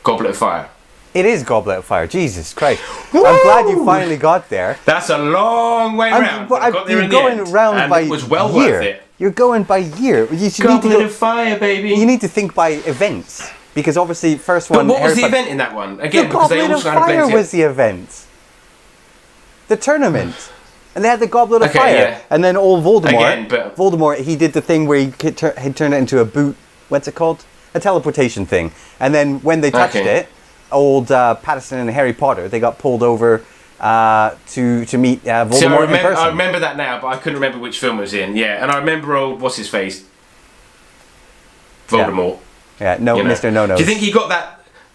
Goblet of Fire. It is Goblet of Fire. Jesus Christ. I'm glad you finally got there. That's a long way round. But I got there You're in the going end, around and by it was well year. worth it. You're going by year. You should need to Goblet of Fire, baby. You need to think by events. Because obviously, first But one... what was the Harry Potter- event in that one? Again, The because they Goblet all of kind of Fire blend was the event. The tournament. And they had the Goblet of Okay, Fire. yeah. And then old Voldemort... Again, but- Voldemort, he did the thing where he'd turn it into a boot... What's it called? A teleportation thing. And then when they touched it, old Patterson and Harry Potter, they got pulled over to meet Voldemort So in person. I remember that now, but I couldn't remember which film it was in. Yeah, and I remember old what's his face, Voldemort. Yeah, no, you know. Mr. No-Nose. Do you think he got that?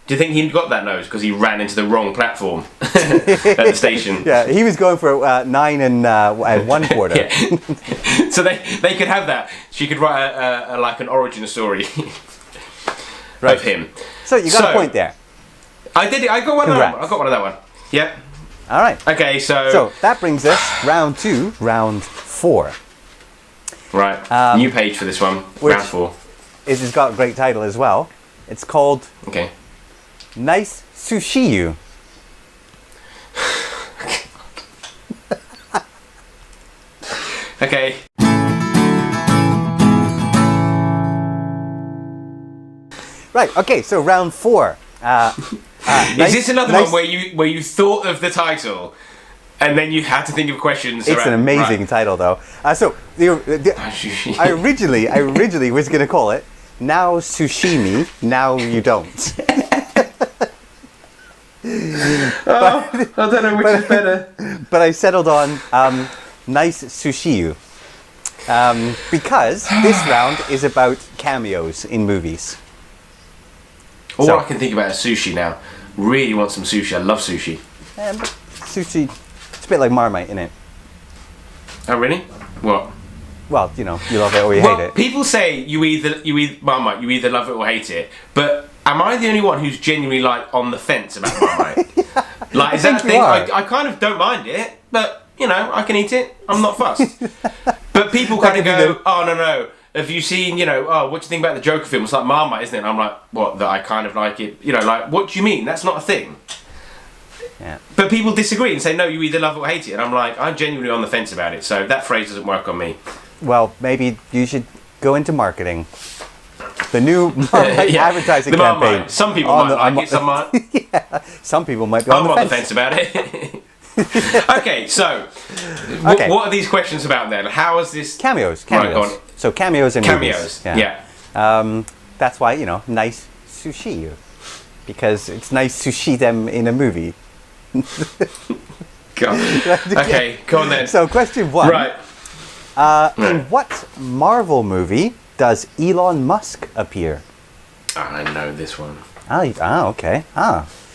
Do you think he got that nose because he ran into the wrong platform at the station? Yeah, he was going for 9 and 1/4. Yeah. So they could have that. She could write a like an origin story Right. of him. So you got a point there. I did it. I got one. Congrats. I got one of that one. Yep. All right. Okay, So that brings us round 2, round 4. Right. New page for this one. which- Round 4. It's got a great title as well. It's called Okay. Nice Sushiyu. Okay. Right. Okay. So round 4. Is this another one where you thought of the title and then you had to think of questions? It's an amazing Right. title, though. I originally was going to call it Now Sushimi, Now You Don't. I don't know which is better. But I settled on Nice Sushiyu. Because this round is about cameos in movies. All So- I can think about is sushi now. Really want some sushi. I love sushi. Sushi, it's a bit like Marmite, isn't it? Oh really? What? Well, you know, you love it or you Well, hate it. people say you either Marmite, you either love it or hate it. But am I the only one who's genuinely like on the fence about Marmite? Like, is that a think you thing? are. I kind of don't mind it, but you know, I can eat it. I'm not fussed. But people That kind of could be go, the- "Oh no. Have you seen, you know, oh, what do you think about the Joker film? It's like Marmite, isn't it?" And I'm like, what, that I kind of like it? You know, like, what do you mean? That's not a thing. Yeah. But people disagree and say, no, you either love it or hate it. And I'm like, I'm genuinely on the fence about it. So that phrase doesn't work on me. Well, maybe you should go into marketing. The new Marmite Yeah, advertising the campaign. Marmite. Some people On might the- like it, some might. Some people might be on I'm the on fence. the fence about it. Okay, so Okay. what are these questions about then? How is this Cameos. Right, go on. So cameos in Cameos? movies. Yeah. That's why, you know, nice sushi. Because it's nice to see them in a movie. Go on. Okay, go on then. So question 1. Right. In what Marvel movie does Elon Musk appear? I know this one. Okay.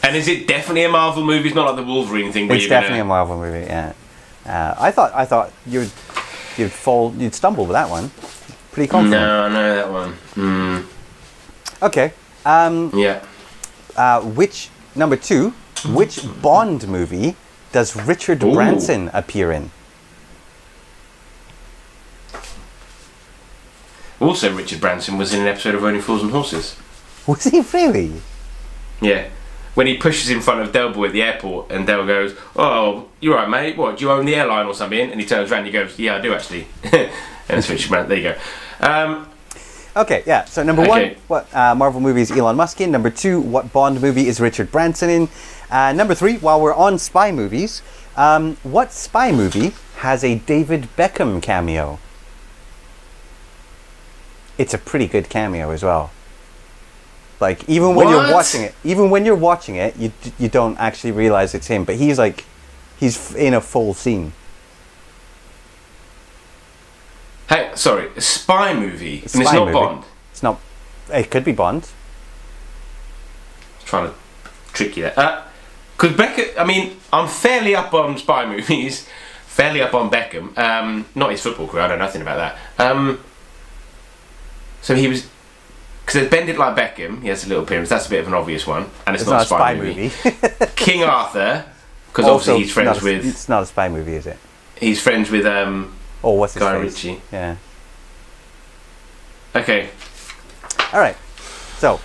And is it definitely a Marvel movie? It's not like the Wolverine thing where It's you're definitely a gonna... Marvel movie, yeah. I thought you'd stumble with that one. Pretty confident. No, I know that one. Okay. Yeah. Number 2, which Bond movie does Richard Ooh. Branson appear in? Also, Richard Branson was in an episode of Only Fools and Horses. Was he really? Yeah. When he pushes in front of Delboy at the airport and Del goes, "Oh, you're right, mate. What, do you own the airline or something?" And he turns around and he goes, "Yeah, I do actually." And it's Richard Branson. There you go. Okay, yeah. So number Okay. 1, what Marvel movie is Elon Musk in? Number 2, what Bond movie is Richard Branson in? Number 3, while we're on spy movies, what spy movie has a David Beckham cameo? It's a pretty good cameo as well. Like even when you're watching it, you don't actually realize it's him, but he's in a full scene. Hey, sorry, a spy movie, and it's Spy not movie. Bond. It's not. It could be Bond. Trying to trick you there. Because Beckham, I mean, I'm fairly up on spy movies, fairly up on Beckham. Not his football career, I know nothing about that. So he was, because they Bend It Like Beckham, he has a little appearance, that's a bit of an obvious one, and it's not a spy movie. King Arthur, because obviously he's friends with... It's not a spy movie, is it? He's friends with what's his Guy face? Ritchie. Yeah. Okay. All right. So,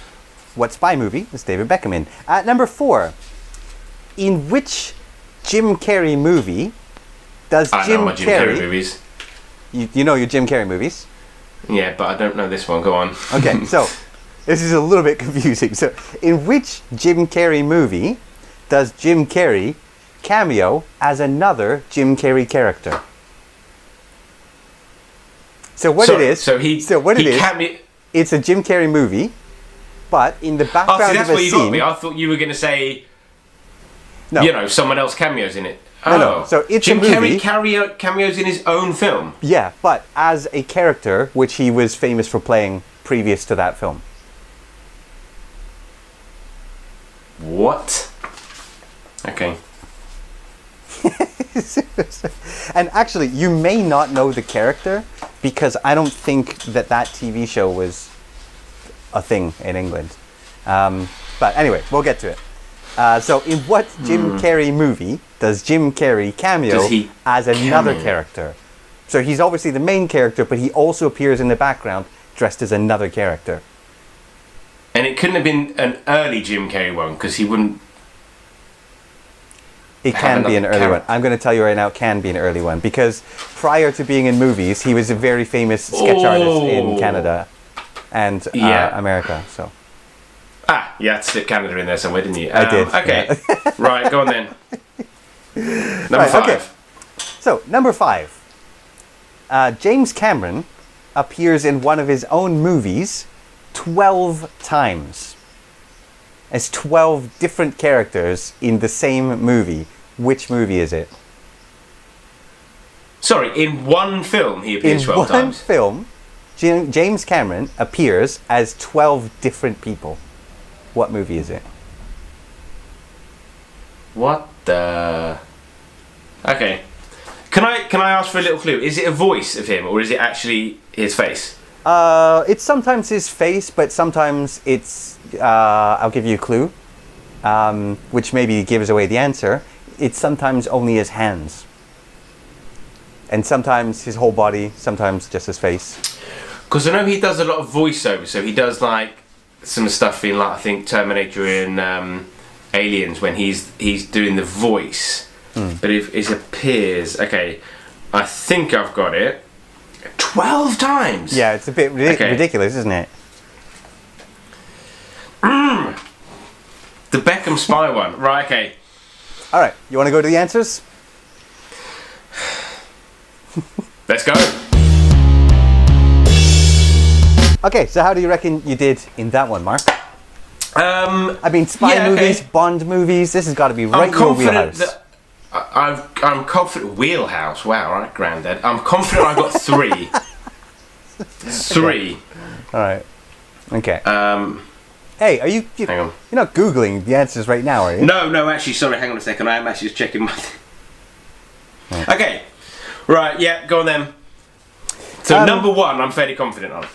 what spy movie is David Beckham in? At number 4, in which Jim Carrey movie does I know my Jim Carrey movies. You know your Jim Carrey movies? Yeah, but I don't know this one. Go on. Okay, so this is a little bit confusing. So, in which Jim Carrey movie does Jim Carrey cameo as another Jim Carrey character? So what it is? It's a Jim Carrey movie, but in the background that's of a where you scene. got me. I thought you were going to say, No. you know, someone else cameos in it. No. So it's Jim a movie. Carrey cameos in his own film. Yeah, but as a character which he was famous for playing previous to that film. What? Okay. And actually, you may not know the character because I don't think that TV show was a thing in England. But anyway, we'll get to it. So, in what Jim Carrey movie does Jim Carrey cameo as another character? So, he's obviously the main character, but he also appears in the background dressed as another character. And it couldn't have been an early Jim Carrey one because he wouldn't. It can be an early one. I'm going to tell you right now, it can be an early one because prior to being in movies, he was a very famous sketch artist in Canada and America. So. You had to stick Canada in there somewhere, didn't you? I did. Okay. Yeah. Right, go on then. Number 5. Okay. So, number 5. James Cameron appears in one of his own movies 12 times. As 12 different characters in the same movie. Which movie is it? Sorry, in one film he appears 12 times? In one film, James Cameron appears as 12 different people. What movie is it? What the... Okay. Can I ask for a little clue? Is it a voice of him or is it actually his face? It's sometimes his face, but sometimes it's... I'll give you a clue, which maybe gives away the answer. It's sometimes only his hands. And sometimes his whole body, sometimes just his face. Because I know he does a lot of voiceover, so he does like some stuff in like I think Terminator and Aliens when he's doing the voice. But if it appears, okay, I think I've got it. 12 times. Yeah, it's a bit ridiculous, isn't it? The Beckham spy one. Right, okay. All right, you want to go to the answers? Let's go. Okay, so how do you reckon you did in that one, Mark? I mean, spy movies, Bond movies, this has got to be right in your wheelhouse. I'm confident. Wheelhouse, wow, right, Grandad. I'm confident I got 3. 3. All right. Okay. Hey, are you? Hang on. You're not googling the answers right now, are you? No. Actually, sorry. Hang on a second. I am actually just checking my. Okay. Right. Yeah. Go on then. So number 1, I'm fairly confident on.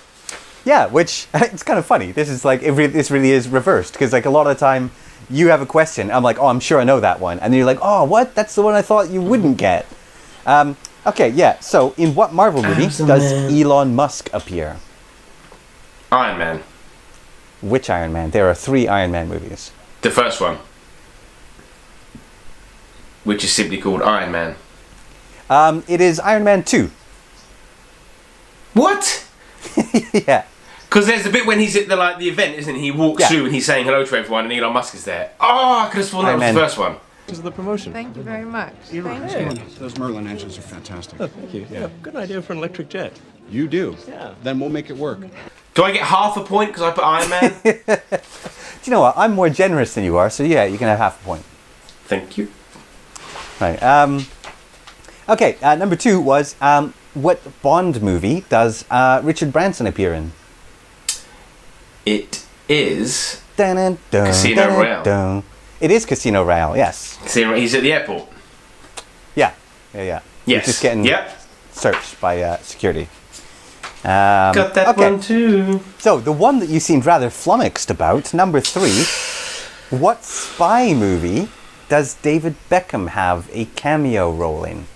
Yeah, which it's kind of funny. This is like this really is reversed because like a lot of the time you have a question. I'm like, oh, I'm sure I know that one, and then you're like, oh, what? That's the one I thought you wouldn't get. Okay. Yeah. So in what Marvel movie does Elon Musk appear? Iron Man. Which Iron Man? There are 3 Iron Man movies. The first one, which is simply called Iron Man. It is Iron Man 2. What? Yeah. Because there's a bit when he's at the event, isn't he? He walks through and he's saying hello to everyone, and Elon Musk is there. Oh, I could have sworn that was the first one. Because of the promotion. Thank you very much. Thank you. Those Merlin engines are fantastic. Oh, thank you. Yeah. Good idea for an electric jet. You do? Yeah. Then we'll make it work. Do I get half a point because I put Iron Man? Do you know what? I'm more generous than you are, so yeah, you can have half a point. Thank you. Right. Okay. Number 2 was what Bond movie does Richard Branson appear in? It is Casino Royale. It is Casino Royale. Yes. He's at the airport. Yeah. Yes. He's just getting searched by security. Got that one too. So the one that you seemed rather flummoxed about, number 3. What spy movie does David Beckham have a cameo role in?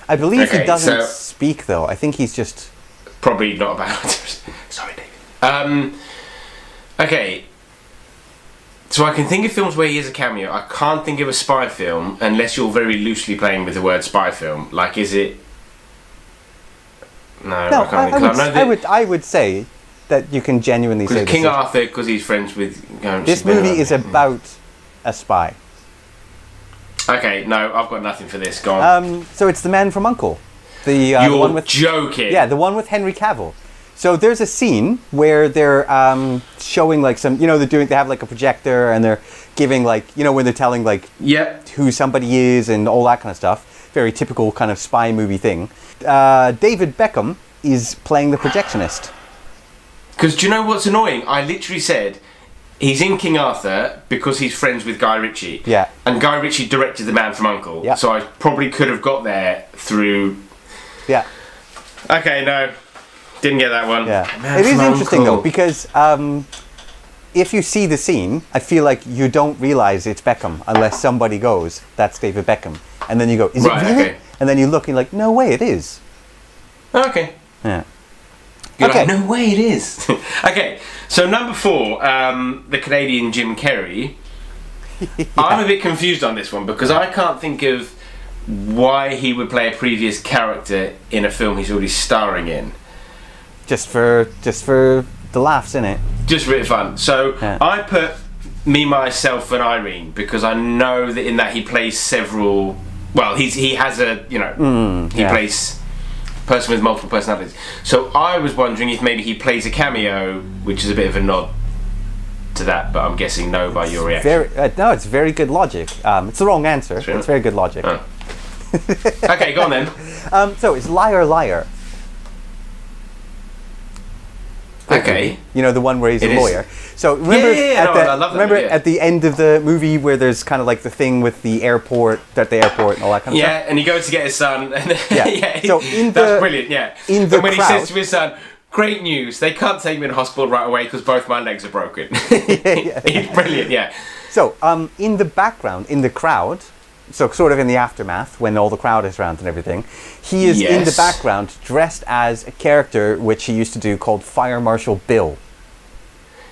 I believe he doesn't speak though. I think he's just probably not about. Sorry, David. Okay. So I can think of films where he is a cameo. I can't think of a spy film unless you're very loosely playing with the word spy film. Like, is it? No, I would say that you can genuinely say King Arthur, because he's friends with. This movie is about a spy. Okay, no, I've got nothing for this. Go on. So it's The Man from U.N.C.L.E. You're the one with, joking. Yeah, the one with Henry Cavill. So there's a scene where they're showing like some, they have like a projector and they're giving like, when they're telling like who somebody is and all that kind of stuff. Very typical kind of spy movie thing. David Beckham is playing the projectionist. Because do you know what's annoying? I literally said he's in King Arthur because he's friends with Guy Ritchie. Yeah. And Guy Ritchie directed The Man from U.N.C.L.E. Yeah. So I probably could have got there through... Yeah. Okay, no. Didn't get that one. Yeah. It is interesting though, because if you see the scene, I feel like you don't realise it's Beckham unless somebody goes, that's David Beckham. And then you go, is it really? Okay. And then you look and you're like, no way, it is. Okay. Yeah. You're like, no way it is. Okay, so number 4, the Canadian Jim Carrey. Yeah. I'm a bit confused on this one because I can't think of why he would play a previous character in a film he's already starring in. Just for the laughs, innit? Just really fun. So I put Me, Myself and Irene because I know that in that he plays several... Well, he has a, he plays... person with multiple personalities. So I was wondering if maybe he plays a cameo, which is a bit of a nod to that, but I'm guessing no by your reaction. No, it's very good logic. It's the wrong answer. It's very good logic. Oh. Okay, go on then. So it's Liar Liar. Okay. The one where he's a lawyer. So remember, at the end of the movie where there's kind of like the thing with the airport and all that kind of stuff. Yeah, and he goes to get his son. And So that's brilliant. Yeah. In the and when crowd, he says to his son, "Great news! They can't take me in hospital right away because both my legs are broken." He's brilliant. Yeah. So in the background, in the crowd. So sort of in the aftermath, when all the crowd is around and everything, he is in the background dressed as a character which he used to do called Fire Marshal Bill.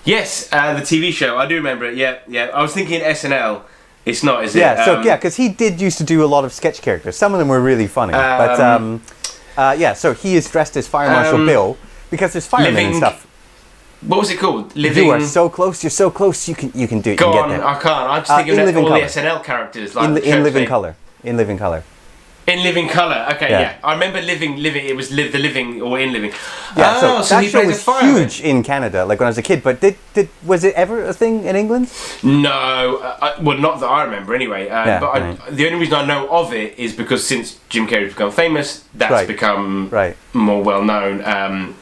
Yes, the TV show. I do remember it. Yeah. I was thinking SNL. It's not, is it? Yeah. Because he did used to do a lot of sketch characters. Some of them were really funny. So he is dressed as Fire Marshal Bill because there's firemen and stuff. What was it called? Living. You are so close. You're so close. You can do it. Go you on. Get there. I can't. I'm just thinking of all the SNL characters like in Living Color. In Living Color. In Living Color. Okay, yeah. I remember Living. It was Live the Living or In Living. Yeah. So he that show plays was a fireman. huge in Canada, like when I was a kid. But was it ever a thing in England? No. Well, not that I remember anyway. The only reason I know of it is because since Jim Carrey's become famous, that's become more well known.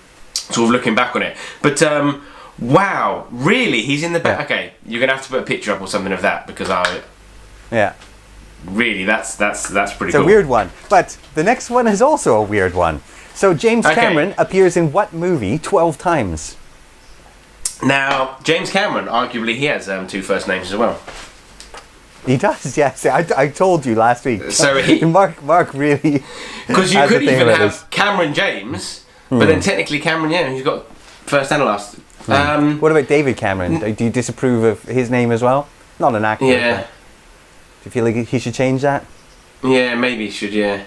Sort of looking back on it, but. Wow, really? He's in the back. Okay, you're gonna have to put a picture up or something of that because really, that's pretty cool. It's a weird one, but the next one is also a weird one. So James Cameron appears in what movie 12 times? Now, James Cameron, arguably, he has 2 first names as well. He does, yes. I told you last week. So Mark really. Because you could even have Cameron James, but then technically Cameron, he's got first and last. What about David Cameron? Do you disapprove of his name as well? Not an actor. Yeah. Do you feel like he should change that? Yeah, maybe he should, yeah.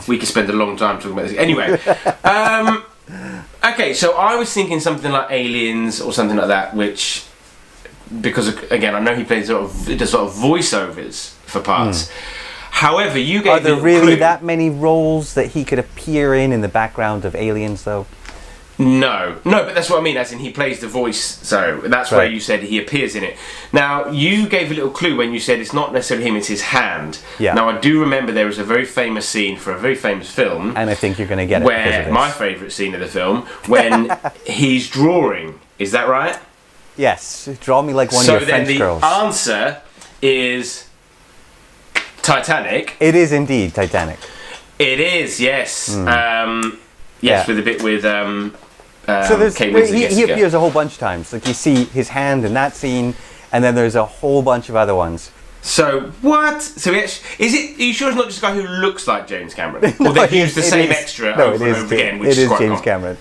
We could spend a long time talking about this. Anyway. Okay, so I was thinking something like Aliens or something like that, which... Because, again, I know he does sort of voiceovers for parts. However, you gave Are there really that many roles that he could appear in the background of Aliens, though? No, but that's what I mean, as in he plays the voice, so that's where you said he appears in it. Now, you gave a little clue when you said it's not necessarily him, it's his hand. Yeah. Now, I do remember there was a very famous scene for a very famous film. And I think you're going to get it because of this. My favourite scene of the film, when he's drawing, is that right? Yes, draw me like one of your French girls. So then the answer is Titanic. It is indeed Titanic. It is, yes. Yes, with a bit with... so he appears a whole bunch of times. Like you see his hand in that scene, and then there's a whole bunch of other ones. So what? So are you sure it's not just a guy who looks like James Cameron, or they use the same extra over and over again? Which it is quite James Cameron.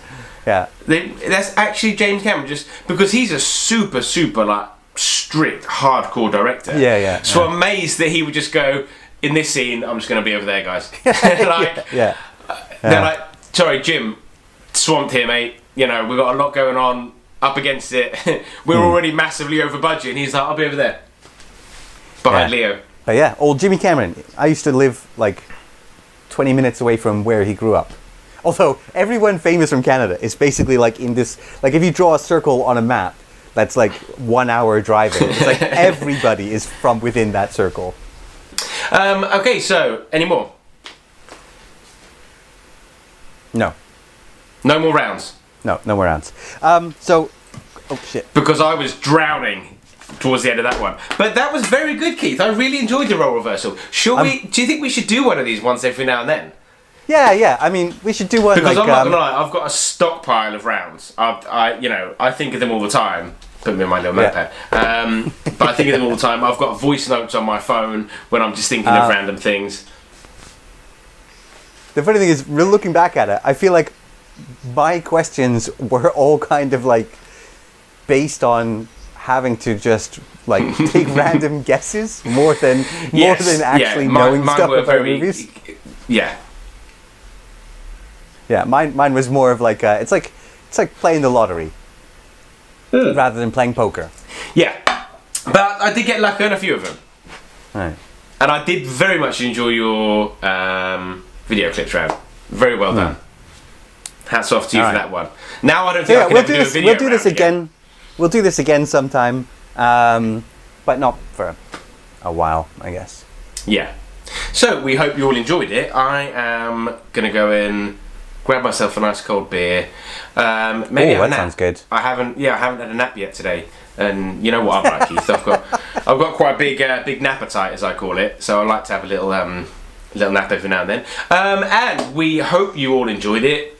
Yeah, that's actually James Cameron, just because he's a super like strict, hardcore director. Yeah. So I'm amazed that he would just go, in this scene, I'm just going to be over there, guys. Like, they're like, sorry, Jim, swamped here, mate. You know, we've got a lot going on, up against it. We're already massively over budget. And he's like, I'll be over there. Behind Leo. But yeah, old Jimmy Cameron. I used to live like 20 minutes away from where he grew up. Although everyone famous from Canada is basically like in this, like if you draw a circle on a map, that's like 1 hour driving. It's like everybody is from within that circle. Okay, so, any more? No. No more rounds? No more rounds. Oh shit. Because I was drowning towards the end of that one. But that was very good, Keith. I really enjoyed the role reversal. Do you think we should do one of these once every now and then? Yeah. I mean, we should do one. Because like, I'm not gonna lie, I've got a stockpile of rounds. I think of them all the time. Put me in my little notepad. But I think of them all the time. I've got voice notes on my phone when I'm just thinking of random things. The funny thing is, looking back at it, I feel like my questions were all kind of like based on having to just like take random guesses more than actually knowing stuff about movies. Yeah. Yeah, mine was more of like it's like playing the lottery rather than playing poker. Yeah, but I did get lucky on a few of them. Right. And I did very much enjoy your video clips round. Very well done. Hats off to you for that one. Now I don't think I can do a video We'll do this again. We'll do this again sometime, but not for a while, I guess. Yeah. So we hope you all enjoyed it. I am gonna go and grab myself a nice cold beer. Maybe have a nap. Sounds good. I haven't had a nap yet today, and you know what I'm like, Keith. I've got quite a big nap appetite, as I call it. So I like to have a little nap every now and then. And we hope you all enjoyed it.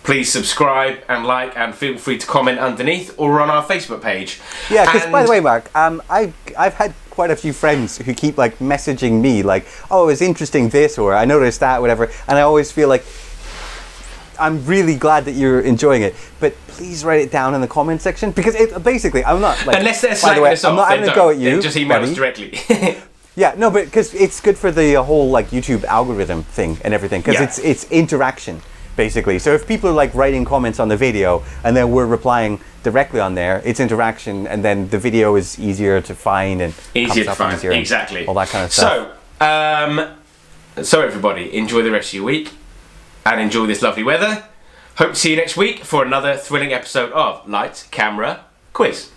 Please subscribe and like, and feel free to comment underneath or on our Facebook page. Yeah, because by the way, Mark, I've had quite a few friends who keep like messaging me like, oh, it's interesting this, or I noticed that, whatever, and I always feel like I'm really glad that you're enjoying it, but please write it down in the comment section, because basically I'm not like, unless they're slacking us off, I'm not having to go at you. Just email us directly. Yeah, no, but because it's good for the whole like YouTube algorithm thing and everything, because it's interaction. Basically, so if people are like writing comments on the video and then we're replying directly on there, it's interaction, and then the video is easier to find and exactly, all that kind of stuff. So everybody, enjoy the rest of your week and enjoy this lovely weather. Hope to see you next week for another thrilling episode of Light, Camera, Quiz.